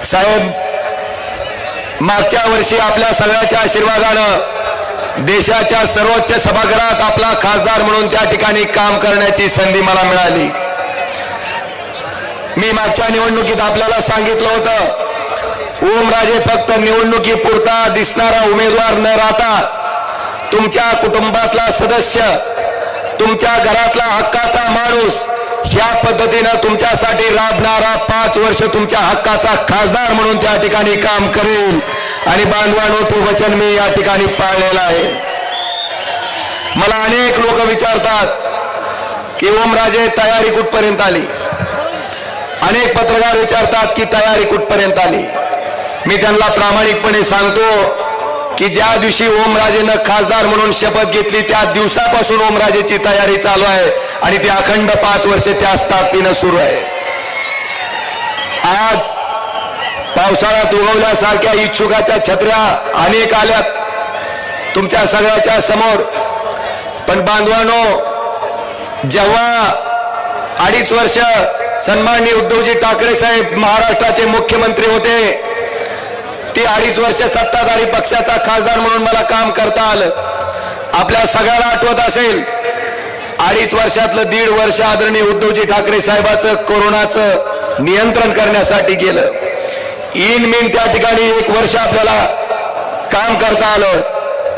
साहेब, मागच्या वर्षी आपल्या सगळ्याच्या आशीर्वादानं देशाच्या सर्वोच्च सभागृहात आपला खासदार म्हणून त्या ठिकाणी काम करण्याची संधी मला मिळाली. मी मागच्या निवडणुकीत आपल्याला सांगितलं होतं, ओमराजे फक्त निवडणुकीपुरता दिसणारा उमेदवार न राहता तुमच्या कुटुंबातला सदस्य, तुमच्या घरातला हक्काचा माणूस, ह्या पद्धतीनं तुमच्यासाठी राबणारा 5 वर्ष तुमच्या हक्काचा खासदार म्हणून त्या ठिकाणी काम करेल. आणि बांधवांनो, ते वचन मी या ठिकाणी पाळलेलं आहे. मला अनेक लोक विचारतात की ओमराजे तयारी कुठपर्यंत आली. अनेक पत्रकार विचारतात की तयारी कुठपर्यंत आली. मी त्यांना प्रामाणिकपणे सांगतो की ज्या दिवशी ओमराजेनं खासदार म्हणून शपथ घेतली त्या दिवसापासून ओमराजेची तयारी चालू आहे आणि ती अखंड 5 वर्ष त्याच ताकदीनं सुरू आहे. आज पावसाळ्यात उगवल्यासारख्या इच्छुकाच्या छत्र्या अनेक आल्यात तुमच्या सगळ्याच्या समोर. पण बांधवांनो, जेव्हा 2.5 वर्ष सन्माननीय उद्धवजी ठाकरे साहेब महाराष्ट्राचे मुख्यमंत्री होते, ती 2.5 वर्ष सत्ताधारी पक्षाचा खासदार म्हणून मला काम करता आलं. आपल्या सगळ्याला आठवत असेल, 2.5 वर्षातलं 1.5 वर्ष आदरणीय उद्धवजी ठाकरे साहेबांचं कोरोनाचं नियंत्रण करण्यासाठी गेलं. इन त्या ठिकाणी 1 वर्ष आपल्याला काम करता आलं.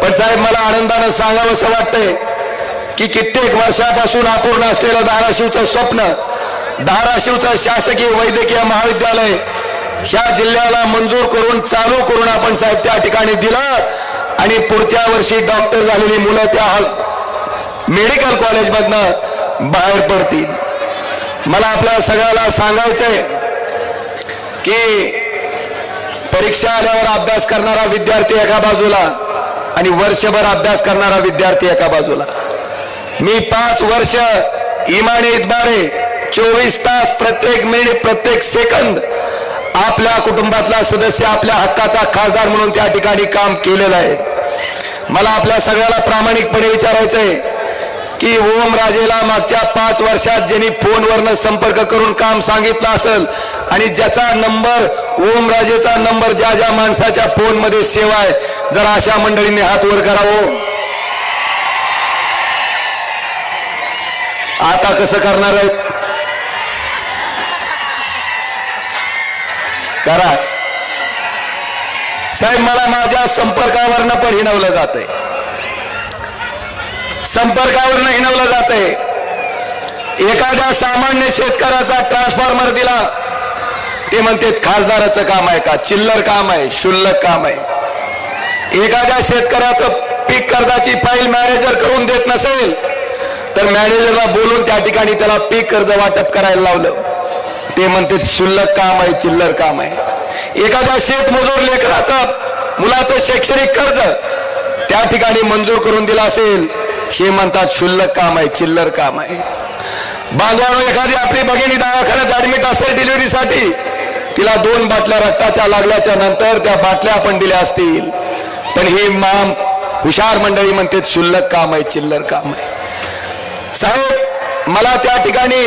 पण साहेब, मला आनंदानं सांगावं असं वाटतंय की कित्येक वर्षापासून अपूर्ण असलेलं धाराशिवचं स्वप्न, धाराशिवचं शासकीय वैद्यकीय महाविद्यालय ह्या जिल्ह्याला मंजूर करून चालू करून आपण साहेब त्या ठिकाणी दिलं. आणि पुढच्या वर्षी डॉक्टर झालेली मुलं त्या मेडिकल कॉलेजमधनं बाहेर पडतील. मला आपल्या सगळ्याला सांगायचंय की परीक्षा आल्यावर अभ्यास करणारा विद्यार्थी एका बाजूला आणि वर्षभर अभ्यास करणारा विद्यार्थी एका बाजूला. मी 5 वर्ष इमाने इतबारे 24 तास प्रत्येक मिनिट प्रत्येक सेकंद आपल्या कुटुंबातला सदस्य, आपल्या हक्काचा खासदार म्हणून त्या ठिकाणी काम केलेलं आहे. मला आपल्या सगळ्याला प्रामाणिकपणे विचारायचंय की ओमराजेला मागच्या 5 वर्षात ज्यांनी फोनवरनं संपर्क करून काम सांगितलं असेल आणि ज्याचा नंबर, ओमराजेचा नंबर ज्या ज्या माणसाच्या फोनमध्ये सेवा आहे, जरा अशा मंडळींनी हात वर करावं. आता कसं करणार आहेत? करा साहेब. मला माझ्या संपर्कावरनं पण हिणवलं जातंय, संपर्कावरनं हिणवलं जातंय. एखाद्या सामान्य शेतकऱ्याचा ट्रान्सफॉर्मर दिला, ते म्हणतात खासदाराचं काम आहे का? चिल्लर काम आहे, क्षुल्लक काम आहे. एखाद्या शेतकऱ्याचं पीक कर्जाची फाईल मॅनेजर करून देत नसेल तर मॅनेजरला बोलून त्या ठिकाणी त्याला पीक कर्ज वाटप करायला लावलं, ते म्हणते क्षुल्लक काम आहे, चिल्लर काम आहे. एखाद्या शेतमजूर लेकराचं मुलाचं शैक्षणिक कर्ज त्या ठिकाणी मंजूर करून दिला असेल, हे म्हणतात क्षुल्लक काम आहे, चिल्लर काम आहे. बांधवांनो, एखादी आपली भगिनी दवाखान्यात ऍडमिट असेल डिलिव्हरीसाठी, तिला 2 बाटल्या रक्ताच्या लागल्याच्या नंतर त्या बाटल्या आपण दिल्या असतील, पण ही हुशार मंडळी म्हणते क्षुल्लक काम आहे, चिल्लर काम आहे. साहेब, मला त्या ठिकाणी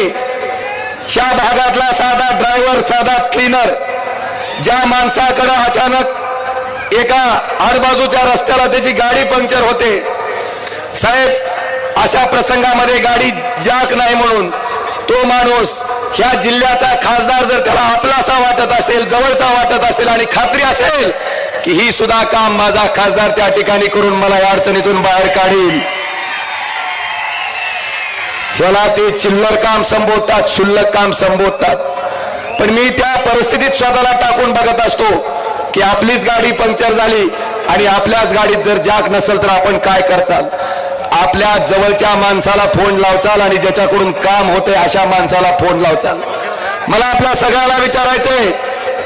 ह्या भागातला साधा ड्रायव्हर, साधा क्लीनर, ज्या माणसाकडे अचानक एका आडबाजूच्या रस्त्याला त्याची गाडी पंक्चर होते, साहेब अशा प्रसंगामध्ये गाडी जाक नाही म्हणून तो माणूस ह्या जिल्ह्याचा खासदार जर त्याला आपलासा वाटत असेल, जवळचा वाटत असेल आणि खात्री असेल की ही सुद्धा काम माझा खासदार त्या ठिकाणी करून मला या अडचणीतून बाहेर काढील, ह्याला ते चिल्लर काम संबोधतात, क्षुल्लक काम संबोधतात. पण मी त्या परिस्थितीत स्वतःला टाकून बघत असतो की आपलीच गाडी पंक्चर झाली आणि आपल्याच गाडीत जर जाक नसेल तर आपण काय करचाल? आपल्या जवळच्या माणसाला फोन लावचाल आणि ज्याच्याकडून काम होते अशा माणसाला फोन लावचाल. मला आपल्या सगळ्याला विचारायचंय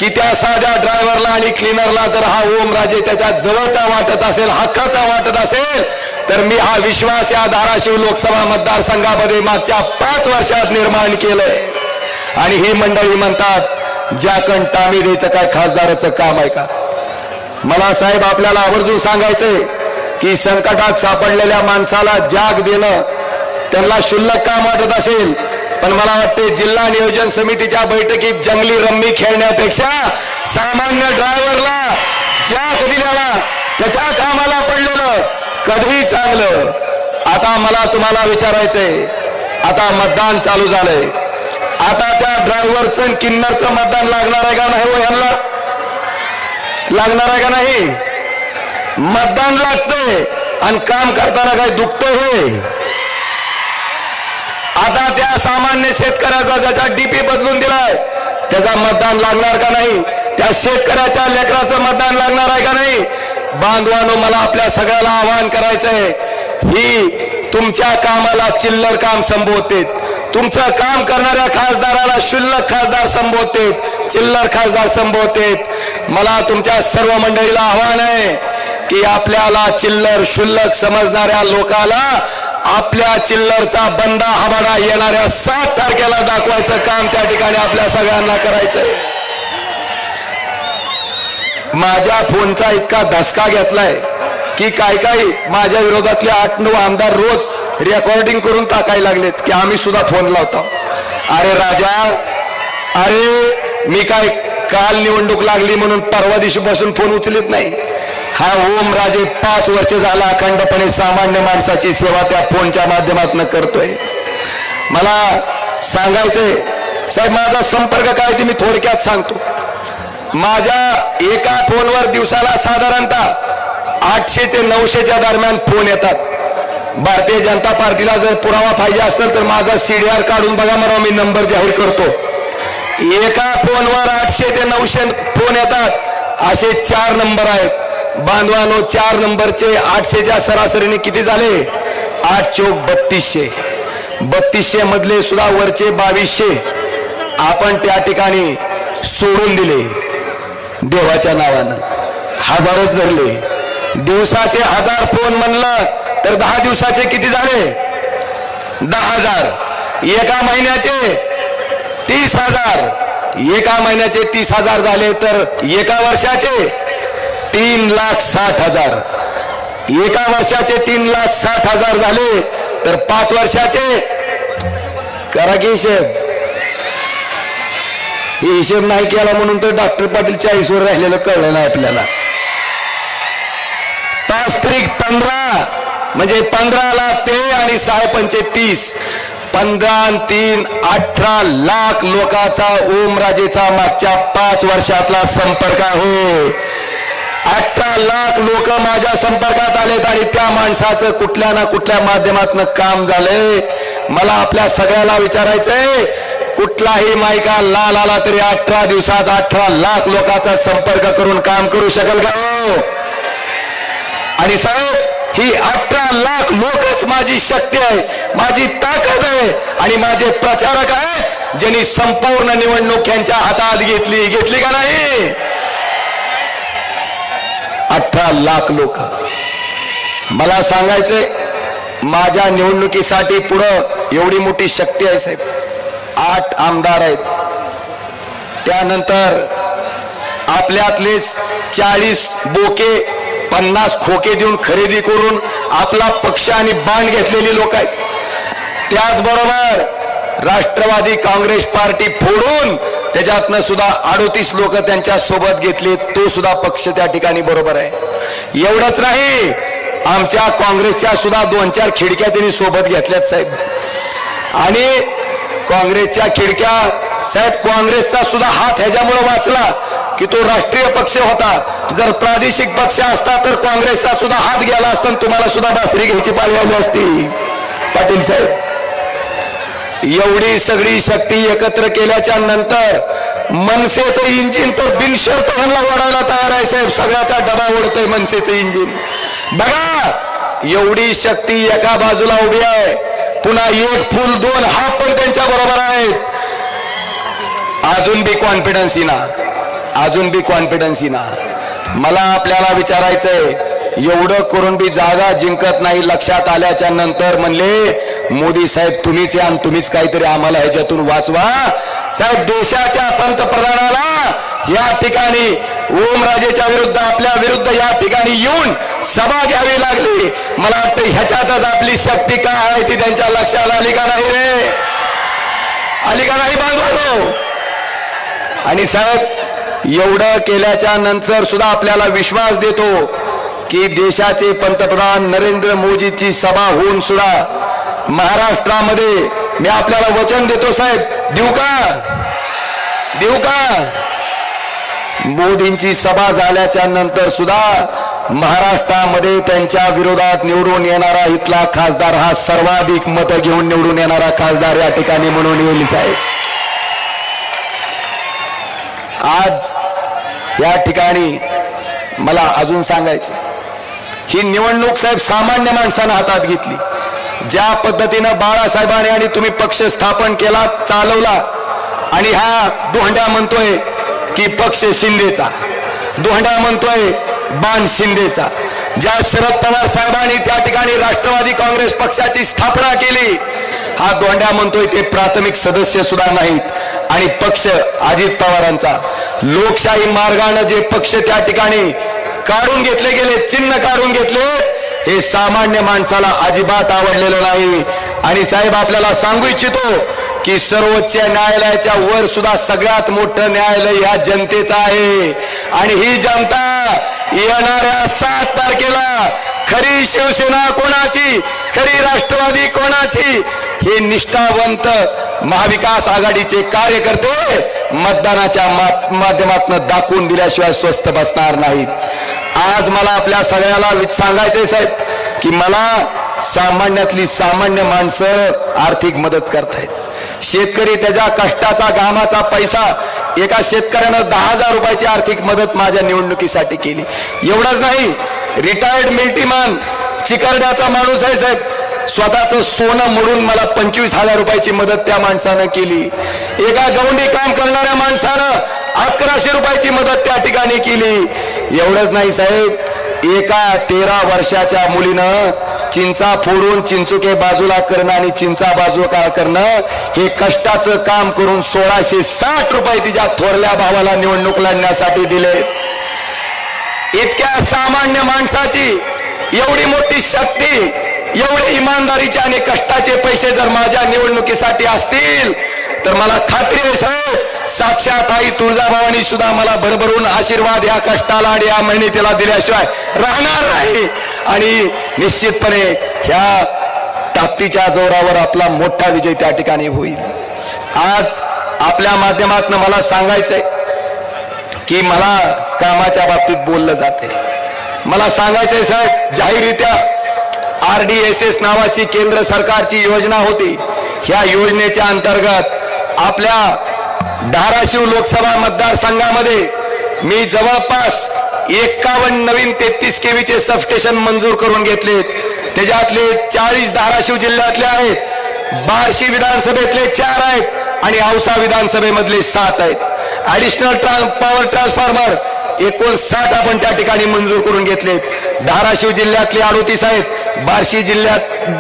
की त्या साध्या ड्रायव्हरला आणि क्लीनरला जर हा ओमराजे त्याच्या जवळचा वाटत असेल, हक्काचा वाटत असेल, तर मी हा विश्वास या धाराशिव लोकसभा मतदारसंघामध्ये मागच्या 5 वर्षात निर्माण केलंय. आणि ही मंडळी म्हणतात ज्याकण टामी द्यायचं काय खासदाराचं काम आहे का? मला साहेब आपल्याला आवर्जून सांगायचंय की संकटात सापडलेल्या माणसाला जाग देणं त्यांना क्षुल्लक काम वाटत असेल, पण मला वाटते जिल्हा नियोजन समितीच्या बैठकीत जंगली रम्मी खेळण्यापेक्षा सामान्य ड्रायव्हरला ज्या कधीला त्याच्या कामाला पडलेलं कधी चांगलं. आता मला तुम्हाला विचारायचंय, आता मतदान चालू झालंय, आता त्या ड्रायव्हरचं किन्नरचं मतदान लागणार आहे का नाही? हो, यांना लागणार आहे का नाही? मतदान लागतंय आणि काम करताना काय दुखतंय होय? आता त्या सामान्य शेतकऱ्याचा ज्याचा डीपी बदलून दिलाय त्याचा मतदान लागणार का नाही? त्या शेतकऱ्याच्या लेकराचं मतदान लागणार आहे का नाही? बांधवांनो, मला आपल्या सगळ्याला आवाहन करायचंय, ही तुमच्या कामाला चिल्लर काम संबोधते, तुमचं काम करणाऱ्या खासदाराला शुल्लक खासदार संबोधते, चिल्लर खासदार संबोधते. मला तुमच्या सर्व मंडळीला आव्हान आहे की आपल्याला चिल्लर शुल्लक समजणाऱ्या लोकाला आपल्या चिल्लरचा बंदा हवाडा येणाऱ्या 7 तारखेला दाखवायचं काम त्या ठिकाणी आपल्या सगळ्यांना करायचंय. माझ्या फोनचा इतका धसका घेतलाय की काही माझ्या विरोधातले 8-9 आमदार रोज रेकॉर्डिंग करून टाकायला लागलेत की आम्ही सुद्धा फोन लावतो. अरे राजा, अरे मी काय काल निवडणूक लागली म्हणून परवा दिवशी बसून फोन उचलत नाही. हा ओमराजे 5 वर्ष झाला अखंडपणे सामान्य माणसाची सेवा त्या फोनच्या माध्यमातून करतोय. मला सांगायचंय साहेब, माझा संपर्क काय ते मी थोडक्यात सांगतो. माझ्या एका फोनवर दिवसाला साधारणतः 800 ते 900च्या दरम्यान फोन येतात. भारतीय जनता पार्टीला जर पुरावा पाहिजे असेल तर माझा सीडीआर काढून बघा, मला मी नंबर जाहीर करतो. एका फोनवर 800 ते 900 फोन येतात. असे 4 नंबर आहेत. बांधवानो, 4 नंबरचे 800च्या सरासरीने किती झाले? 8 चौक 3200. 3200 मधले सुद्धा वरचे 2200 आपण त्या ठिकाणी सोडून दिले देवाच्या नावानं. हजारच धरले. दिवसाचे 1000 फोन म्हणलं तर 10 दिवसाचे किती झाले? 10,000. एका महिन्याचे 30,000. एका महिन्याचे 30,000 झाले तर एका वर्षाचे 3,60,000. एका वर्षाचे 3,60,000 झाले तर 5 वर्षाचे करा की हिशेब. हिशेब नाही केला म्हणून तर डॉक्टर पाटील 40 वर राहिलेलं कळलं नाही आपल्याला. तास त्रिक 15 म्हणजे 15 लाख ते आणि 6 30. 15 आणि 3 18 लाख लोकांचा ओमराजेचा मागच्या 5 वर्षातला संपर्क आहे. 18 लाख लोक माझ्या संपर्कात आलेत आणि त्या माणसाचं कुठल्या ना कुठल्या माध्यमातून काम झालंय. मला आपल्या सगळ्याला विचारायचंय, कुठलाही मायका लाल आला तरी 18 दिवसात 18 लाख लोकांचा संपर्क करून काम करू शकेल का? आणि साहेब, ही 18 लाख लोकच माझी शक्ती आहे, माझी ताकद आहे आणि माझे प्रचारक आहेत ज्यांनी संपूर्ण निवडणूक यांच्या हातात घेतली का नाही? 18 लाख लोक. मला सांगायचंय, माझ्या निवडणुकीसाठी पुढं एवढी मोठी शक्ती आहे साहेब. 8 आमदार आहेत. त्यानंतर आपल्यातलेच 40 बोके 50 खोके देऊन खरेदी करून आपला पक्ष आणि बाण घेतलेली लोक आहेत. त्याचबरोबर राष्ट्रवादी काँग्रेस पार्टी फोडून त्याच्यातनं सुद्धा 38 लोक त्यांच्या सोबत घेतले. तो सुद्धा पक्ष त्या ठिकाणी बरोबर आहे. एवढंच नाही, आमच्या काँग्रेसच्या सुद्धा 2-4 खिडक्या त्यांनी सोबत घेतल्यात साहेब. आणि काँग्रेसच्या खिडक्या साहेब, काँग्रेसचा सुद्धा हात ह्याच्यामुळे वाचला की तो राष्ट्रीय पक्ष होता. जर प्रादेशिक पक्ष असता तर काँग्रेसचा सुद्धा हात गेला असता, तुम्हाला सुद्धा बासरी घ्यायची पाळी आली असती. पाटील साहेब, एवढी सगळी शक्ती एकत्र केल्याच्या नंतर मनसेचं इंजिन तर बिनशर्त ह्यांना ओढायला तयार आहे साहेब. सगळ्याचा डबा ओढतंय मनसेचं इंजिन. बघा, एवढी शक्ती एका बाजूला उभी आहे. पुन्हा 1 फूल 2 हात पण त्यांच्या बरोबर आहेत. अजून बी कॉन्फिडन्स येईना, अजून बी कॉन्फिडन्स येईना. मला आपल्याला विचारायचंय, एवढं करून बी जागा जिंकत नाही. लक्षात आल्याच्या नंतर म्हणले मोदी साहेब तुम्हीच या आणि तुम्हीच काहीतरी आम्हाला ह्याच्यातून वाचवा. साहेब, देशाच्या पंतप्रधानाला या ठिकाणी ओमराजेच्या विरुद्ध, आपल्या विरुद्ध या ठिकाणी येऊन सभा घ्यावी लागली. मला वाटतं ह्याच्यातच आपली शक्ती काय आहे ती त्यांच्या लक्षात आली का नाही रे? आली का नाही बांधवांनो? आणि साहेब एवढं केल्याच्या नंतर सुद्धा आपल्याला विश्वास देतो की देशाचे पंतप्रधान नरेंद्र मोदीची सभा होऊन सुद्धा महाराष्ट्रामध्ये मी आपल्याला वचन देतो साहेब, देऊ का मोदींची सभा झाल्याच्या नंतर सुद्धा महाराष्ट्रामध्ये त्यांच्या विरोधात निवडून येणारा इथला खासदार हा सर्वाधिक मतं घेऊन निवडून येणारा खासदार या ठिकाणी म्हणून येईल साहेब. आज या ठिकाणी मला अजून सांगायचं, ही निवडणूक साहेब सामान्य माणसानं हातात घेतली. ज्या पद्धतीनं बाळासाहेबांनी आणि तुम्ही पक्ष स्थापन केला, चालवला, आणि हा दोंड्या म्हणतोय की पक्ष शिंदेचा, दोंड्या म्हणतोय बाण शिंदेचा. ज्या शरद पवार साहेबांनी त्या ठिकाणी राष्ट्रवादी काँग्रेस पक्षाची स्थापना केली, हा दोंड्या म्हणतोय ते प्राथमिक सदस्य सुद्धा नाहीत आणि पक्ष अजित पवारांचा. लोकशाही मार्गाने जे पक्ष त्या ठिकाणी काढून घेतले गेले, चिन्ह काढून घेतले, हे सामान्य माणसाला अजिबात आवडलेलं नाही. आणि साहेब आपल्याला सांगू इच्छितो की सर्वोच्च न्यायालयाच्या वर सुद्धा सगळ्यात मोठं न्यायालय ह्या जनतेचं आहे. आणि ही जनता येणाऱ्या 7 तारखेला खरी शिवसेना कोणाची, खरी राष्ट्रवादी कोणाची, हे निष्ठावंत महाविकास आघाडीचे कार्यकर्ते मतदानाच्या माध्यमातून दाखवून दिल्याशिवाय स्वस्थ बसणार नाहीत. आज मला आपल्या सगळ्याला सांगायचंय साहेब की मला सामान्यातली सामान्य माणसं आर्थिक मदत करतायत. शेतकरी त्याच्या कष्टाचा घामाचा पैसा, एका शेतकऱ्यानं 10,000 रुपयाची आर्थिक मदत माझ्या निवडणुकीसाठी केली. एवढंच नाही, रिटायर्ड मिलिटरीमॅन चिकरड्याचा माणूस आहे साहेब, स्वतःचं सोनं मोडून मला 25,000 रुपयाची मदत त्या माणसानं केली. एका गवंडी काम करणाऱ्या माणसानं 1100 रुपयाची मदत त्या ठिकाणी केली. एवढंच नाही साहेब, एका 13 वर्षाच्या मुलीनं चिंचा फोडून चिंचुके बाजूला करणं आणि चिंचा बाजूला करणं हे कष्टाचं काम करून 1660 रुपये तिच्या थोरल्या भावाला निवडणूक लढण्यासाठी दिले. इतक्या सामान्य माणसाची एवढी मोठी शक्ती, एवढे इमानदारीचे आणि कष्टाचे पैसे जर माझ्या निवडणुकीसाठी असतील तर मला खात्री आहे साहेब, साक्षात आई तुळजाभवानी सुद्धा मला भरभरून आशीर्वाद या कष्टाला आणि या मेहनतीला दिल्याशिवाय राहणार नाही. आणि निश्चितपणे ह्या ताकदीच्या जोरावर आपला मोठा विजय त्या ठिकाणी होईल. आज आपल्या माध्यमातून मला सांगायचंय की मला कामाच्या बाबतीत बोललं जाते. मला सांगायचंय साहेब, जाहीररित्या RDSS नावाची केंद्र सरकारची योजना होती. ह्या योजनेच्या अंतर्गत आपल्या धाराशिव लोकसभा मतदारसंघामध्ये मी जवळपास 51 नवीन 33 केवीचे सबस्टेशन मंजूर करून घेतलेत. त्याच्यातले 40 धाराशिव जिल्ह्यातले आहेत, बार्शी विधानसभेतले 4 आहेत आणि औसा विधानसभेमधले 7 आहेत. ऍडिशनल पॉवर ट्रान्सफॉर्मर 59 आपण त्या ठिकाणी मंजूर करून घेतलेत. धाराशिव जिल्ह्यातले 38 आहेत,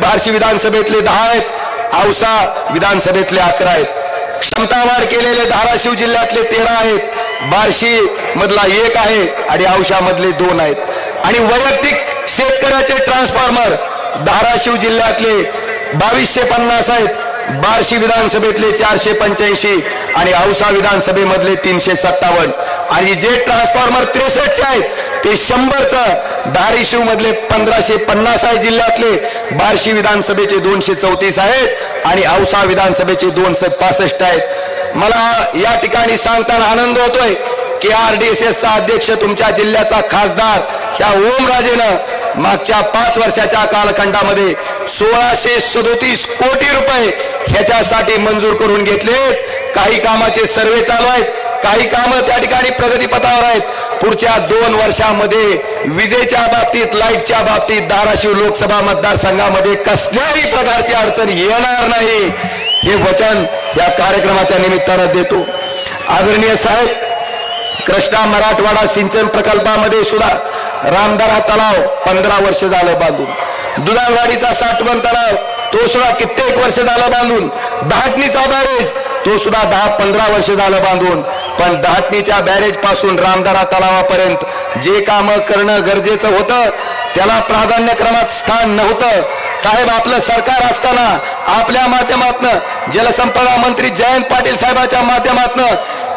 बार्शी विधानसभेतले 10 आहेत, औसा विधानसभेतले 11 आहेत. क्षमता वाढ केलेले धाराशिव जिल्ह्यातले 13 आहेत, बार्शी मधला 1 आहे आणि औसा मधले 2 आहेत. आणि वैयक्तिक शेतकऱ्याचे ट्रान्सफॉर्मर धाराशिव जिल्ह्यातले 2250 आहेत, बार्शी विधानसभेतले 485 आणि औसा विधानसभेमधले 357. आणि जे ट्रान्सफॉर्मर 63 आहेत ते 100चं धाराशिव मधले 1550 आहे जिल्ह्यातले, बार्शी विधानसभेचे 234 आहेत आणि औसा विधानसभेचे 265 आहेत. मला या ठिकाणी सांगताना आनंद होतोय की RDSSचा अध्यक्ष तुमच्या जिल्ह्याचा खासदार ह्या ओमराजेनं मागच्या 5 वर्षाच्या कालखंडामध्ये 1637 कोटी रुपये ह्याच्यासाठी मंजूर करून घेतले. काही कामाचे सर्वे चालू आहेत, काही कामं त्या ठिकाणी प्रगतीपथावर आहेत. पुढच्या 2 वर्षामध्ये विजेच्या बाबतीत, लाईटच्या बाबतीत धाराशिव लोकसभा मतदारसंघामध्ये कसल्याही प्रकारची अडचण येणार नाही, हे वचन या कार्यक्रमाच्या निमित्तानं देतो. आदरणीय साहेब, कृष्णा मराठवाडा सिंचन प्रकल्पामध्ये सुद्धा रामदारा तलाव 15 वर्ष झालं बांधून, दुधाळवाडीचा साठवण तलाव तो सुद्धा कित्येक वर्ष झालं बांधून, दहाटणीचा बॅरेज तो सुद्धा 10-15 वर्ष झालं बांधून. पण दहाटणीच्या बॅरेज पासून रामदारा तलावापर्यंत जे काम करणं गरजेचं होतं त्याला प्राधान्यक्रमात स्थान नव्हतं. साहेब आपलं सरकार असताना आपल्या माध्यमातून जलसंपदा मंत्री जयंत पाटील साहेबांच्या माध्यमातून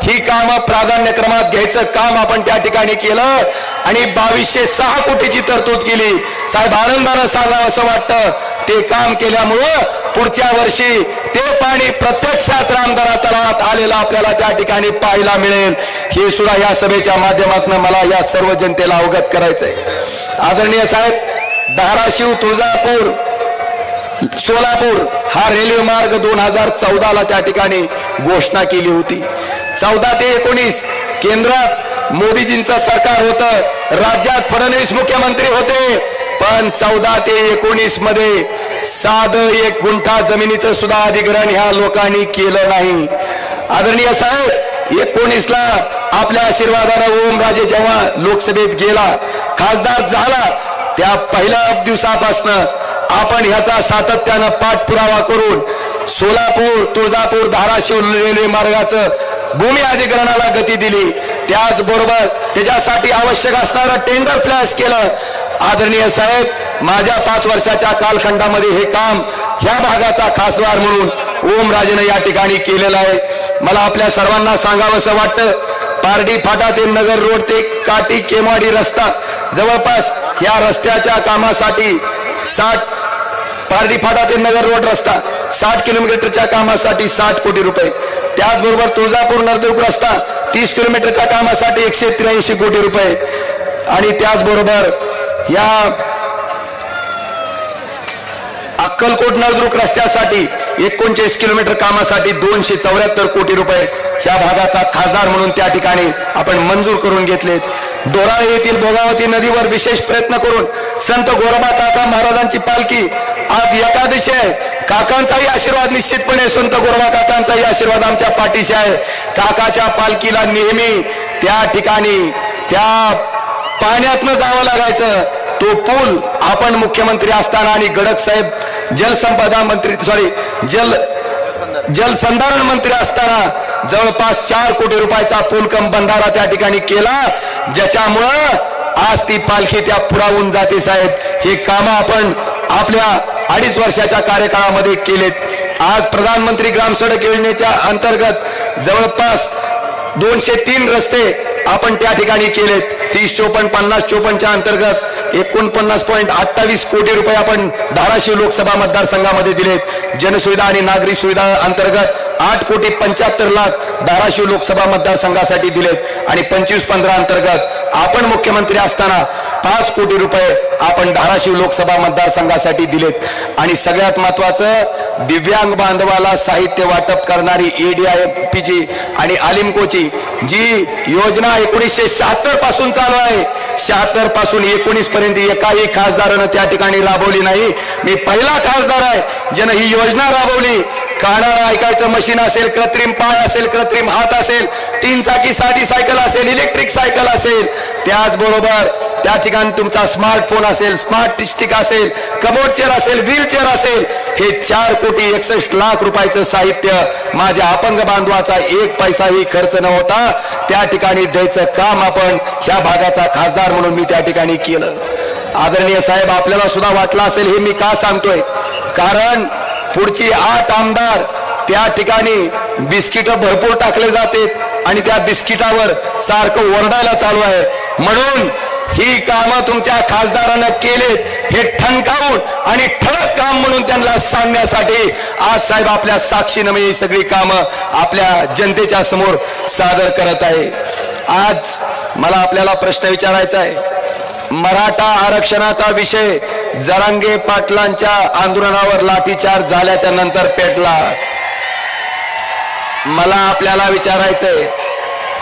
ही कामं प्राधान्यक्रमात घ्यायचं काम आपण त्या ठिकाणी केलं आणि 2206 कोटीची तरतूद केली। साहेब आनंदानं सांगावं असं वाटतं ते काम केल्यामुळं पुढच्या वर्षी ते पाणी प्रत्यक्षात रामदारा तलावात आलेलं आपल्याला त्या ठिकाणी पाहायला मिळेल। हे सुद्धा या सभेच्या माध्यमातून मला या सर्व जनतेला अवगत करायचंय। आदरणीय साहेब धाराशिव तुळजापूर सोलापूर हा रेल्वे मार्ग 2014 ला त्या ठिकाणी घोषणा केली होती। 14 ते 19 केंद्रात मोदीजींचं सरकार होतं, राज्यात फडणवीस मुख्यमंत्री होते, पण 14 ते 19 मध्ये साधं 1 गुंठा जमिनीचं सुद्धा अधिग्रहण ह्या लोकांनी केलं नाही। आदरणीय साहेब 19 ला आपल्या आशीर्वादाने ओमराजे जेव्हा लोकसभेत गेला खासदार झाला त्या पहिल्या दिवसापासून आपण ह्याचा सातत्यानं पाठपुरावा करून सोलापूर तुळजापूर धाराशिव रेल्वे मार्गाचं भूमी अधिग्रहणाला गती दिली। त्याचबरोबर त्याच्यासाठी आवश्यक असणारं टेंडर फ्लॅश केलं। आदरणीय साहेब माझ्या 5 वर्षाच्या कालखंडामध्ये हे काम ह्या भागाचा खासदार म्हणून ओमराजेने या ठिकाणी केलेलं आहे। मला आपल्या सर्वांना सांगावंसं वाटतं पारडी फाटा ते नगर रोड ते काटी केमाडी रस्ता जवळपास या रस्त्याच्या कामासाठी पारडी फाटा ते नगर रोड रस्ता 60 किलोमीटरच्या कामासाठी 60 कोटी रुपये। त्याचबरोबर तुळजापूर नरदेव रस्ता 30 किलोमीटरच्या कामासाठी 183 कोटी रुपये आणि त्याचबरोबर या अक्कलकोट नळदुर्ग रस्त्यासाठी 39 किलोमीटर कामासाठी 274 कोटी रुपये ह्या भागाचा खासदार म्हणून त्या ठिकाणी आपण मंजूर करून घेतलेत। डोराळे येथील भोगावती नदीवर विशेष प्रयत्न करून संत गोरोबा काका महाराजांची पालखी आज एकादशी आहे। काकांचाही आशीर्वाद निश्चितपणे संत गोरोबा काकांचाही आशीर्वाद आमच्या पाठीशी आहे। काकाच्या पालखीला नेहमी त्या ठिकाणी त्या पाण्यातनं जावं लागायचं। तो पूल आपण मुख्यमंत्री असताना आणि गडक साहेब जलसंपदा मंत्री जलसंधारण मंत्री असताना जवळपास 4 कोटी रुपयाचा पूल कम बंधारा त्या ठिकाणी केला, ज्याच्यामुळं आज ती पालखी त्या पुरावून जाते। साहेब हे काम आपण आपल्या 2.5 वर्षाच्या कार्यकाळामध्ये केलेत। आज प्रधानमंत्री ग्राम सडक योजनेच्या अंतर्गत जवळपास 203 रस्ते आपण त्या ठिकाणी केलेत। 30-54-50-54च्या अंतर्गत 49.28 कोटी रुपये आपण धाराशिव लोकसभा मतदारसंघामध्ये दिलेत। जनसुविधा आणि नागरी सुविधा अंतर्गत 8,75,00,000 धाराशिव लोकसभा मतदारसंघासाठी दिलेत आणि 25-15 अंतर्गत आपण मुख्यमंत्री असताना 5 कोटी रुपये आपण धाराशिव लोकसभा मतदारसंघासाठी दिलेत। आणि सगळ्यात महत्वाचं दिव्यांग बांधवाला साहित्य वाटप करणारी ADIPची आणि आलिमकोची जी योजना 1976 पासून चालू आहे, 76 पासून 19 पर्यंत एकाही खासदारानं त्या ठिकाणी राबवली नाही। मी पहिला खासदार आहे ज्यानं ही योजना राबवली। कानाला ऐकायचं मशीन असेल, कृत्रिम पाय असेल, कृत्रिम हात असेल, 3 चाकी साधी सायकल असेल, इलेक्ट्रिक सायकल असेल, त्याचबरोबर त्या ठिकाणी तुमचा स्मार्टफोन असेल, स्मार्ट स्टिक असेल, कबोर्ड चेअर असेल, व्हील चेअर असेल, हे 4,61,00,000 रुपयाचं साहित्य माझ्या अपंग बांधवाचा 1 पैसाही खर्च न होता त्या ठिकाणी द्यायचं काम आपण ह्या भागाचा खासदार म्हणून मी त्या ठिकाणी केलं। आदरणीय साहेब आपल्याला सुद्धा वाटलं असेल हे मी का सांगतोय, कारण पुढची 8 आमदार त्या ठिकाणी बिस्किट भरपूर टाकले जाते आणि त्या बिस्किटावर सारखं ओरडायला चालू आहे। म्हणून ही कामं तुमच्या खासदारानं केलेत हे ठणकावून आणि ठळक काम म्हणून त्यांना सांगण्यासाठी आज साहेब आपल्या साक्षीनं मी ही सगळी कामं आपल्या जनतेच्या समोर सादर करत आहे। आज मला आपल्याला प्रश्न विचारायचा आहे, मराठा आरक्षणाचा विषय जरांगे पाटलांच्या आंदोलनावर लाठीचार्ज झाल्याच्या नंतर पेटला। मला आपल्याला विचारायचंय,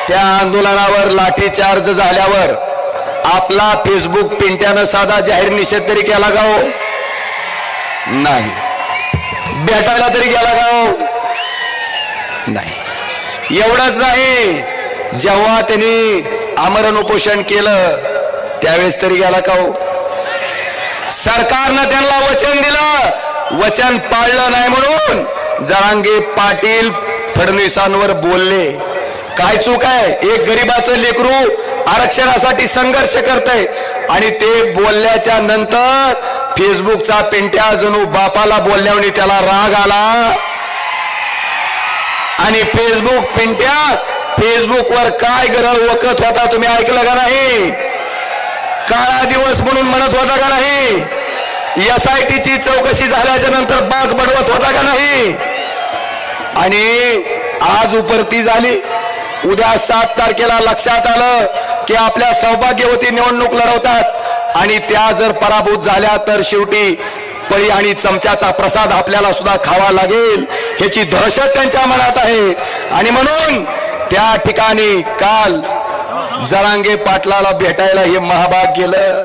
त्या आंदोलनावर लाठीचार्ज झाल्यावर आपला फेसबुक पिंट्यानं साधा जाहीर निषेध तरी केला का हो? नाही। भेटायला तरी गेला का हो? नाही। एवढंच नाही, जेव्हा त्यांनी आमरण उपोषण केलं त्यावेळेस तरी गेला का हो? सरकारनं त्यांना वचन दिलं, वचन पाळलं नाही म्हणून जरांगे पाटील फडणवीसांवर बोलले। काय चूक आहे? एक गरीबाचं लेकरू आरक्षणासाठी संघर्ष करतंय आणि ते बोलल्याच्या नंतर फेसबुकचा पिंट्या जणू बापाला बोलल्याने त्याला राग आला आणि फेसबुक पिंट्या फेसबुकवर काय गरळ वकत होता तुम्ही ऐकलं का नाही? काळा दिवस म्हणून म्हणत होता का नाही? SIT ची चौकशी झाल्याच्या नंतर बाग बडवत होता का नाही? आणि आज उपरती झाली. उद्या 7 तारखेला लक्षात आलं की आपल्या सौभाग्यवती निवडणूक लढवतात आणि त्या जर पराभूत झाल्या तर शेवटी पळी आणि चमच्याचा प्रसाद आपल्याला सुद्धा खावा लागेल ह्याची दहशत त्यांच्या मनात आहे. आणि म्हणून त्या ठिकाणी काल जरांगे पाटलाला भेटायला हे महाभाग गेलं.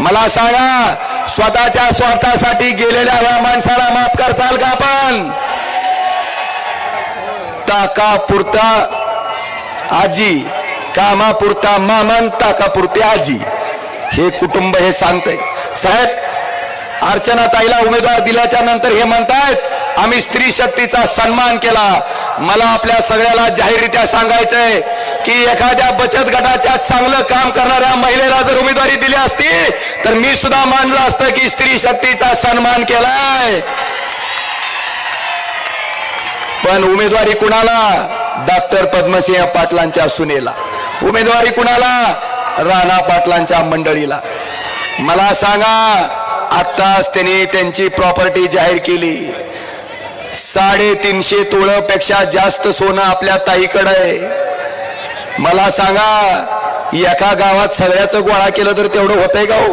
मला सांगा, स्वतःच्या स्वार्थासाठी गेलेल्या या माणसाला माफ करचाल का आपण? ताकापुरता आजी, कामापुरता मामन, ताकापुरते आजी, हे कुटुंब हे सांगतंय. साहेब, अर्चना ताईला उमेदवार दिल्याच्या नंतर हे म्हणतायत आम्ही स्त्री शक्तीचा सन्मान केला. मला आपल्या सगळ्याला जाहीररित्या सांगायचंय की एखाद्या बचत गटाच्या चांगलं काम करणाऱ्या महिलेला जर उमेदवारी दिली असती तर मी सुद्धा मानलं असतं की स्त्री शक्तीचा सन्मान केलाय. पण उमेदवारी कुणाला? डॉक्टर पद्मसिंह पाटलांच्या सुनेला. उमेदवारी कुणाला? राणा पाटलांच्या मंडळीला. मला सांगा, आत्ताच त्यांनी त्यांची प्रॉपर्टी जाहीर केली. 350 तोळ्यापेक्षा जास्त सोनं आपल्या ताईकडे आहे. मला सांगा, एका गावात सगळ्याचं गोळा केलं तर तेवढं होतंय का हो?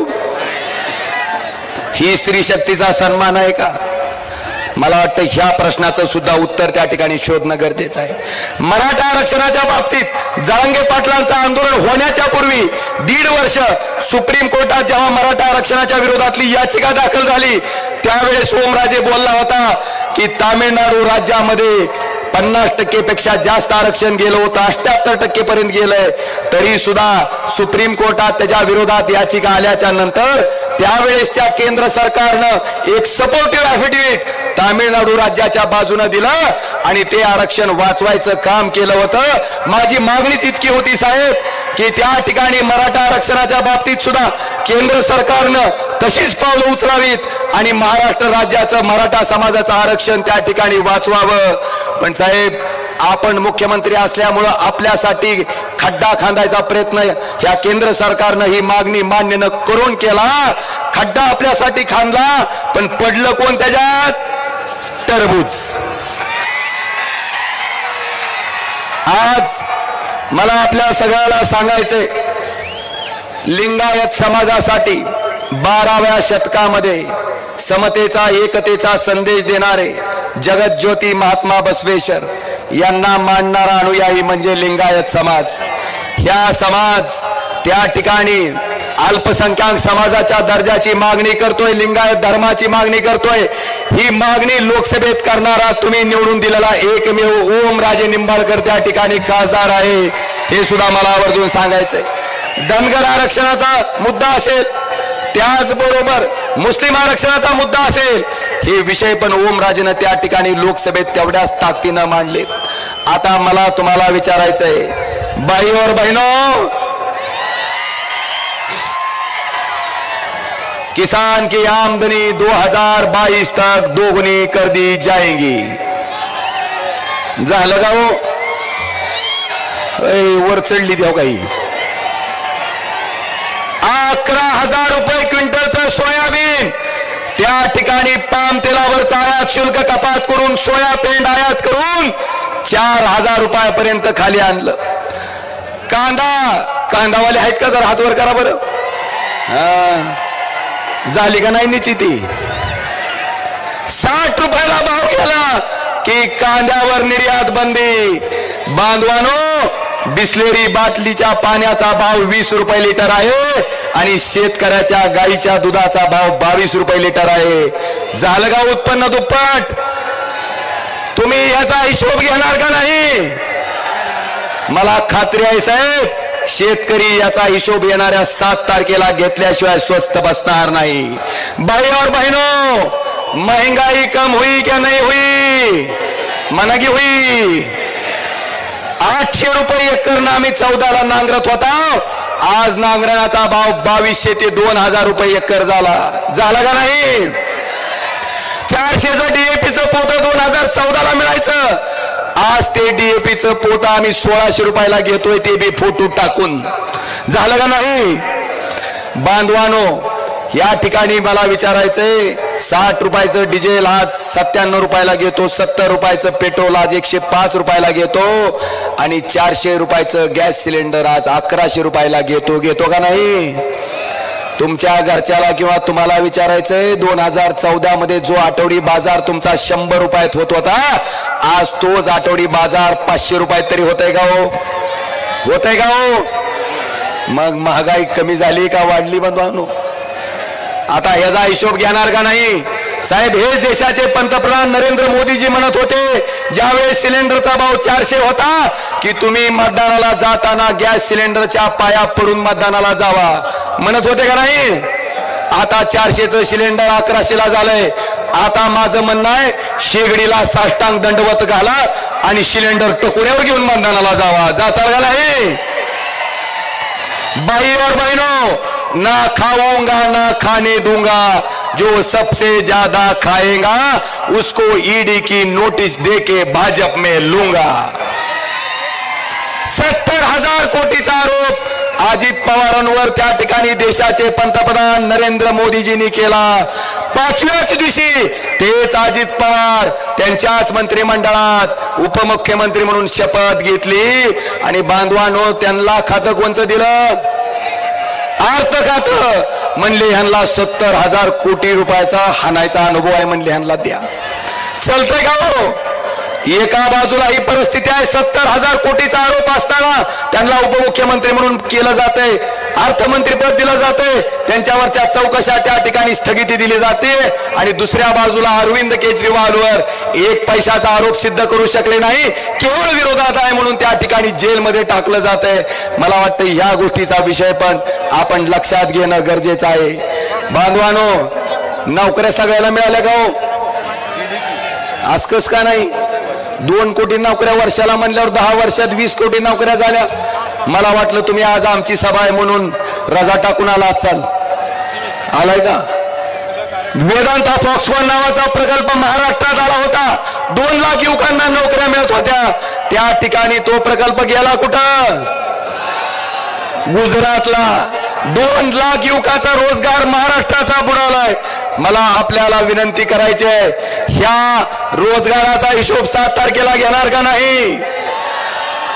ही स्त्री शक्तीचा सन्मान आहे का? मला वाटतं ह्या प्रश्नाचं सुद्धा उत्तर त्या ठिकाणी शोधणं गरजेचं आहे. मराठा आरक्षणाच्या बाबतीत जरांगे पाटलांचं आंदोलन होण्याच्या पूर्वी 1.5 वर्ष सुप्रीम कोर्टात जेव्हा मराठा आरक्षणाच्या विरोधातली याचिका दाखल झाली त्यावेळेस ओमराजे बोलला होता की तामिळनाडू राज्यामध्ये 50% पेक्षा जास्त आरक्षण गेलं होतं, 78% पर्यंत गेलंय. तरी सुद्धा सुप्रीम कोर्टात त्याच्या विरोधात याचिका आल्याच्या नंतर त्यावेळेसच्या केंद्र सरकारनं एक सपोर्टिव्ह ॲफिडेव्हिट तामिळनाडू राज्याच्या बाजूने दिलं आणि ते आरक्षण वाचवायचं काम केलं होतं. माझी मागणीच इतकी होती साहेब की त्या ठिकाणी मराठा आरक्षणाच्या बाबतीत सुद्धा केंद्र सरकारनं तशीच पावलं उचलावीत आणि महाराष्ट्र राज्याचं मराठा समाजाचं आरक्षण त्या ठिकाणी वाचवावं. पण साहेब, आपण मुख्यमंत्री असल्यामुळं आपल्यासाठी खड्डा खांदायचा प्रयत्न ह्या केंद्र सरकारनं ही मागणी मान्य न करून केला. खड्डा आपल्यासाठी खांदला, पण पडलं कोण त्याच्यात? टरबूज. आज मला आपल्या सगळ्याला सांगायचंय, लिंगायत समाजासाठी 12व्या शतकामध्ये समतेचा एकतेचा संदेश देणारे जगज्योती महात्मा बसवेश्वर यांना मानणारा अनुयायी म्हणजे लिंगायत समाज. ह्या समाज त्या ठिकाणी अल्पसंख्याक समाजाच्या दर्जाची मागणी करतोय, लिंगायत धर्माची मागणी करतोय. ही मागणी लोकसभेत करणारा तुम्ही निवडून दिलेला एकमेव ओमराजे निंबाळकर त्या ठिकाणी खासदार आहे, हे सुद्धा मला आवर्जून सांगायचंय. धनगर आरक्षणाचा मुद्दा असेल, त्याचबरोबर मुस्लिम आरक्षणाचा मुद्दा असेल, हे विषय पण ओमराजेनं त्या ठिकाणी लोकसभेत तेवढ्याच ताकदीनं मांडले. आता मला तुम्हाला विचारायचंय, भाई और बहनों, किसान की आमदनी 2022 तक दोगुनी कर दी जाएगी. झालं का हो? वर चढली द्या काही. 11,000 रुपये क्विंटलचं सोयाबीन त्या ठिकाणी पाम तेलावरचं आयात शुल्क कपात करून सोयाबीन आयात करून 4,000 रुपयापर्यंत खाली आणलं. कांदावाले आहेत का? जर हातवर करा बरं. झाली का नाही निश्चिती? 60 रुपयाला भाव गेला की कांद्यावर निर्यात बंदी. बांधवानो, बिस्लेरी बाटलीच्या पाण्याचा भाव 20 रुपये लिटर आहे आणि शेतकऱ्याच्या गाईच्या दुधाचा भाव 22 रुपये लिटर आहे. झालं का उत्पन्न दुप्पट? तुम्ही याचा हिशोब घेणार का नाही? मला खात्री आहे साहेब, शेतकरी याचा हिशोब येणाऱ्या 7 तारखेला घेतल्याशिवाय स्वस्त बसणार नाही. भाई और बहनों, महंगाई कम हुई क्या नहीं हुई? मना की हुई. 800 रुपये एकरनं आम्ही 14ला नांगरत होता, आज नांगरणाचा भाव 2200 ते 2000 रुपये एकर झाला का नाही? 400चं डीएपीचं पोतं 2014ला मिळायचं, आज ते डीएपीचं पोतं आम्ही 1600 रुपयाला घेतोय, ते बी फोटो टाकून. झालं का नाही? बांधवानो, या ठिकाणी मला विचारायचंय, 60 रुपयाचं डिझेल आज 97 रुपयाला घेतो, 70 रुपयाचं पेट्रोल आज 105 रुपयाला घेतो, आणि 400 रुपयाचं गॅस सिलेंडर आज 1100 रुपयाला घेतो का नाही? तुमच्या घरच्याला किंवा तुम्हाला विचारायचंय, 2014 मध्ये जो आठवडी बाजार तुमचा 100 रुपयात होत होता, आज तोच आठवडी बाजार 500 रुपयात तरी होतय का हो? होतय का हो? मग महागाई कमी झाली का वाढली बंधवांनो? आता याचा हिशोब घेणार का नाही? साहेब, हेच देशाचे पंतप्रधान नरेंद्र मोदीजी म्हणत होते, ज्यावेळेस सिलेंडरचा भाव 400 होता, की तुम्ही मतदानाला जाताना गॅस सिलेंडरच्या पाया पडून मतदानाला जावा, म्हणत होते का नाही? आता 400चं सिलेंडर 1100ला झालंय. आता माझं म्हणणं आहे, शेगडीला साष्टांग दंडवत घाला आणि सिलेंडर टकोऱ्यावर घेऊन मतदानाला जावा. जाचाल का नाही? भाई और बहनों, ना खाऊंगा ना खाने दूंगा, जो सबसे ज्यादा खाएगा उसको ईडी की नोटिस देके भाजप में लूंगा. 70,000 कोटीचा आरोप अजित पवारांवर त्या ठिकाणी देशाचे पंतप्रधान नरेंद्र मोदीजींनी केला. 5व्याच दिवशी तेच अजित पवार त्यांच्याच मंत्रिमंडळात उपमुख्यमंत्री म्हणून शपथ घेतली, आणि बांधवांनो, त्यांना खातं कोणचं दिलं? अर्थ खातं. म्हणले ह्यांना 70,000 कोटी रुपयाचा हाणायचा अनुभव आहे, म्हणले ह्यांना द्या. चलतंय का हो? एका बाजूला ही परिस्थिती आहे, 70,000 कोटीचा आरोप असताना त्यांना उपमुख्यमंत्री म्हणून केलं जातंय, अर्थमंत्रीपद दिलं जातंय, त्यांच्यावरच्या चौकशा त्या ठिकाणी स्थगिती दिली जाते, आणि दुसऱ्या बाजूला अरविंद केजरीवालवर 1 पैशाचा आरोप सिद्ध करू शकले नाही, केवळ विरोधात आहे म्हणून त्या ठिकाणी जेलमध्ये टाकलं जातंय. मला वाटतं ह्या गोष्टीचा विषय पण आपण लक्षात घेणं गरजेचं आहे. बांधवानो, नोकऱ्या सगळ्याला मिळाल्या का हो? आसकस का नाही? 2 कोटी नोकऱ्या वर्षाला म्हणल्यावर 10 वर्षात 20 कोटी नोकऱ्या झाल्या. मला वाटलं तुम्ही आज आमची सभा आहे म्हणून रजा टाकून आला असाल. आलाय का? वेदांता फॉक्सकॉन नावाचा प्रकल्प महाराष्ट्रात आला होता, 2 लाख युवकांना नोकऱ्या मिळत होत्या. त्या ठिकाणी तो प्रकल्प गेला कुठं? गुजरातला. 2 लाख युवकाचा रोजगार महाराष्ट्राचा बुडालाय. मला आपल्याला विनंती करायची आहे, ह्या रोजगाराचा हिशोब 7 तारखेला घेणार का नाही?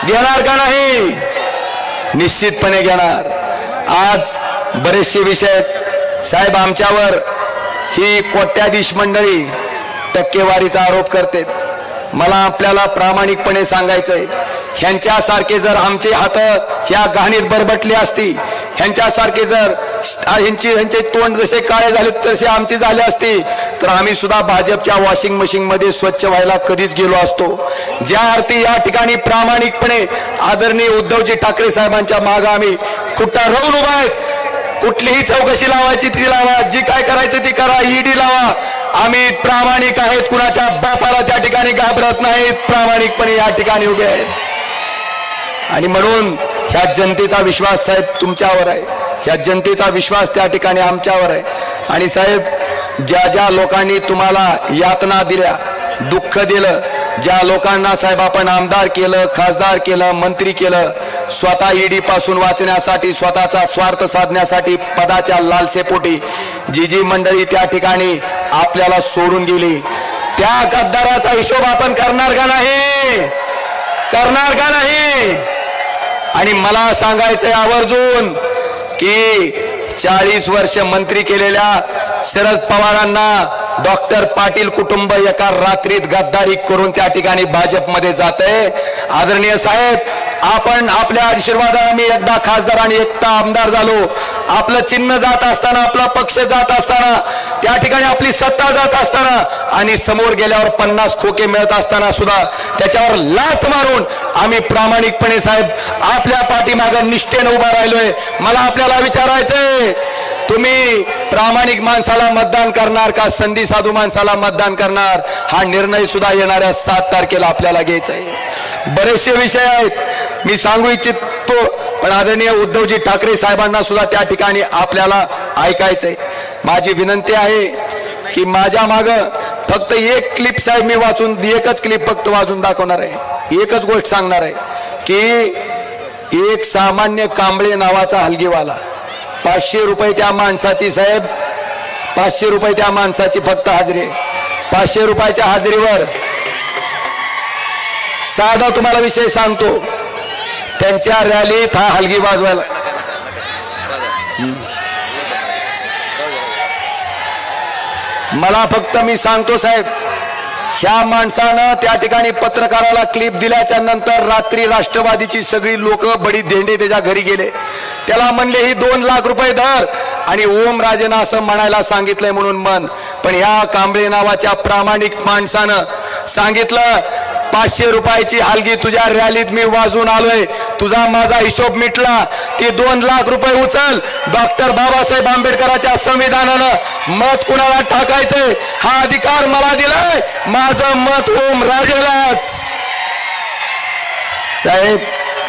घेणार का नाही? निश्चितपणे घेणार. आज बरेचसे विषय साहेब आमच्यावर ही कोट्याधीश मंडळी टक्केवारीचा आरोप करते. मला आपल्याला प्रामाणिकपणे सांगायचंय, ह्यांच्यासारखे जर आमचे हात ह्या घाणीत बरबटले असती, ह्यांच्यासारखे जर ह्यांचे तोंड जसे काळे झाले तसे आमचे झाले असते, तर आम्ही सुद्धा भाजपच्या वॉशिंग मशीन मध्ये स्वच्छ व्हायला कधीच गेलो असतो. ज्या अर्थी या ठिकाणी प्रामाणिकपणे आदरणीय उद्धवजी ठाकरे साहेबांच्या मागे आम्ही खुट्टा राहून उभा आहेत. कुठलीही चौकशी लावायची ती लावा, जी काय करायचं ती करा, ईडी लावा. आम्ही प्रामाणिक आहेत, कुणाच्या बापाला त्या ठिकाणी घाबरत नाहीत, प्रामाणिकपणे या ठिकाणी उभे आहेत. आणि म्हणून ह्या जनतेचा विश्वास साहेब तुमच्यावर आहे, ह्या जनतेचा विश्वास त्या ठिकाणी आमच्यावर आहे. आणि साहेब, ज्या ज्या लोकांनी तुम्हाला यातना दिल्या, दुःख दिलं, ज्या लोकांना साहेब आपण आमदार केलं, खासदार केलं, मंत्री केलं, स्वतः ईडी पासून वाचण्यासाठी, स्वतःचा स्वार्थ साधण्यासाठी, पदाच्या लालसेपोटी जी जी मंडळी त्या ठिकाणी आपल्याला सोडून गेली, त्या गद्दाराचा हिशोब आपण करणार का नाही? करणार का नाही? आणि मला सांगायचंय आवर्जून की 40 वर्ष मंत्री केलेल्या शरद पवारांना डॉक्टर पाटील कुटुंब एका रात्रीत गद्दारी करून त्या ठिकाणी भाजपमध्ये जाते. आदरणीय साहेब, आपण आपल्या आशीर्वादाने मी एकदा खासदार आणि एकदा आमदार झालो. आपलं चिन्ह जात असताना, आपला पक्ष जात असताना, त्या ठिकाणी आपली सत्ता जात असताना, आणि समोर गेल्यावर 50 खोके मिळत असताना सुद्धा त्याच्यावर लाथ मारून आम्ही प्रामाणिकपणे साहेब आपल्या पाठीमागे निष्ठेने उभा राहिलोय. मला आपल्याला विचारायचंय, तुम्ही प्रामाणिक माणसाला मतदान करणार का संधी साधू माणसाला मतदान करणार? हा निर्णय सुद्धा येणाऱ्या 7 तारखेला आपल्याला घ्यायचा आहे. बरेचसे विषय आहेत, मी सांगू इच्छितो पण आदरणीय उद्धवजी ठाकरे साहेबांना सुद्धा त्या ठिकाणी आपल्याला ऐकायचंय. माझी विनंती आहे की माझ्या माग फक्त एक क्लिप साहेब मी वाचून, एकच क्लिप फक्त वाचून दाखवणार आहे. एकच गोष्ट सांगणार आहे की एक सामान्य कांबळे नावाचा हलगीवाला 500 रुपये त्या माणसाची साहेब, 500 रुपये त्या माणसाची फक्त हाजरी. 500 रुपयाच्या हाजरीवर साधा तुम्हाला विषय सांगतो, त्यांच्या रॅलीत हा हलगी वाजवायला मला फक्त मी सांगतो साहेब, ह्या माणसानं त्या ठिकाणी पत्रकाराला क्लिप दिल्याच्या नंतर रात्री राष्ट्रवादीची सगळी लोक बडी धेंडे त्याच्या घरी गेले. त्याला म्हणले ही 2 लाख रुपये धर आणि ओमराजेनं असं म्हणायला सांगितलंय म्हणून मन. पण ह्या कांबळे नावाच्या प्रामाणिक माणसानं सांगितलं 500 रुपयाची हलगी तुझ्या रॅलीत मी वाजून आलोय, तुझा माझा हिशोब मिटला, ती 2 लाख रुपये उचल. डॉक्टर बाबासाहेब आंबेडकरांच्या संविधानानं मत कुणाला टाकायचंय हा अधिकार मला दिलाय, माझं मत ओमराजेलाच. साहेब,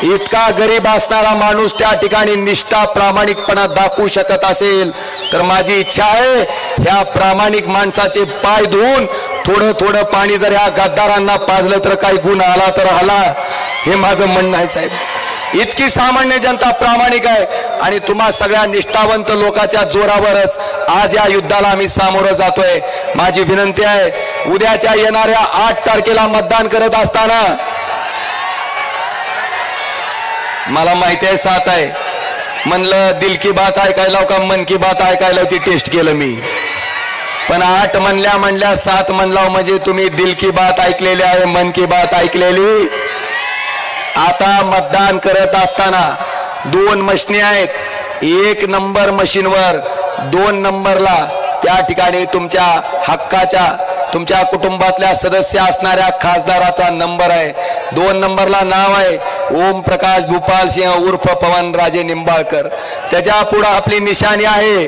इतका गरीब असणारा माणूस त्या ठिकाणी निष्ठा प्रामाणिकपणा दाखवू शकत असेल तर माझी इच्छा आहे ह्या प्रामाणिक माणसाचे पाय धुवून थोडं थोडं पाणी जर ह्या गद्दारांना पाजलं तर काही गुण आला तर आला, हे माझं म्हणणं आहे साहेब. इतकी सामान्य जनता प्रामाणिक आहे आणि तुम्हा सगळ्या निष्ठावंत लोकांच्या जोरावरच आज या युद्धाला आम्ही सामोरं जातोय. माझी विनंती आहे, उद्याच्या येणाऱ्या 8 तारखेला मतदान करत असताना मला माहिती आहे 7 आहे म्हणलं दिल की बात ऐकायला का मन की बात ऐकायला ती टेस्ट केलं मी, पण 8 म्हणल्या 7 म्हणला म्हणजे तुम्ही दिल की बात ऐकलेली आहे, मन की बात ऐकलेली. आता मतदान करत असताना 2 मशिनी आहेत. 1 नंबर मशीनवर 2 नंबरला त्या ठिकाणी तुमच्या हक्काच्या, तुमच्या कुटुंबातल्या सदस्य असणाऱ्या खासदाराचा नंबर आहे. 2 नंबरला नाव आहे ओम प्रकाश भूपाल सिंह उर्फ पवनराजे निंबाळकर. त्याच्या पुढे आपली निशाणी आहे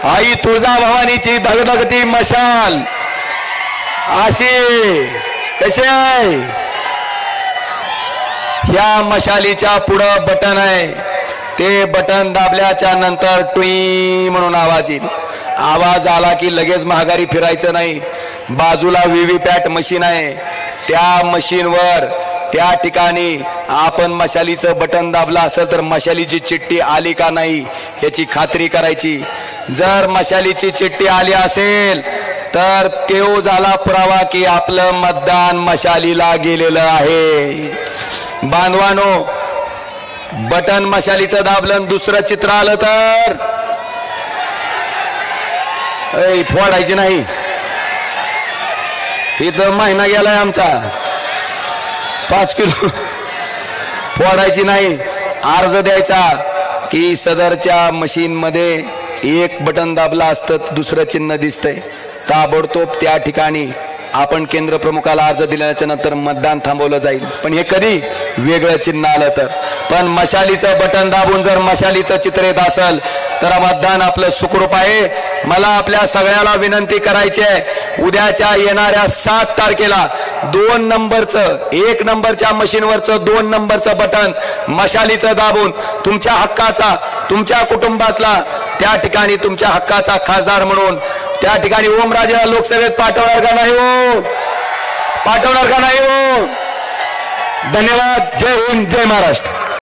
आई तुळजाभवानीची धगधगती मशाल. अशी कशी आहे, ह्या मशालीच्या पुढं बटन आहे, ते बटन दाबल्याच्या नंतर टुई म्हणून आवाज येईल. आवाज आला की लगेच महागारी फिरायचं नाही. बाजूला व्हीव्हीपॅट मशीन आहे, त्या मशीनवर त्या ठिकाणी आपण मशालीचं बटन दाबलं असेल तर मशालीची चिठ्ठी आली का नाही याची खात्री करायची. जर मशालीची चिठ्ठी आली असेल तर तो झाला पुरावा की आपलं मतदान मशालीला गेलेलं आहे. बांधवानो, बटन मशालीचं दाबलं दुसरं चित्र आलं तर फोडायची नाही. इथं महिना गेलाय आमचा 5 किलो, फोडायची नाही. अर्ज द्यायचा की सदरच्या मशीन मध्ये 1 बटन दाबला असतं दुसरं चिन्ह दिसतंय, ताबडतोब त्या ठिकाणी आपण केंद्र प्रमुखाला अर्ज दिल्याच्या नंतर मतदान थांबवलं जाईल. पण हे कधी वेगळं चिन्ह आलं तर. पण मशालीचं बटन दाबून जर मशालीचं चित्र येत असेल तर मतदान आपलं सुखरूप आहे. मला आपल्या सगळ्याला विनंती करायची आहे, उद्याच्या येणाऱ्या 7 तारखेला 2 नंबरचं, 1 नंबरच्या मशीनवरचं 2 नंबरचं बटन मशालीचं दाबून तुमच्या हक्काचा, तुमच्या कुटुंबातला त्या ठिकाणी तुमच्या हक्काचा खासदार म्हणून त्या ठिकाणी ओमराजेला लोकसभेत पाठवणार का नाही हो, पाठवणार का नाही हो. धन्यवाद. जय हिंद, जय महाराष्ट्र.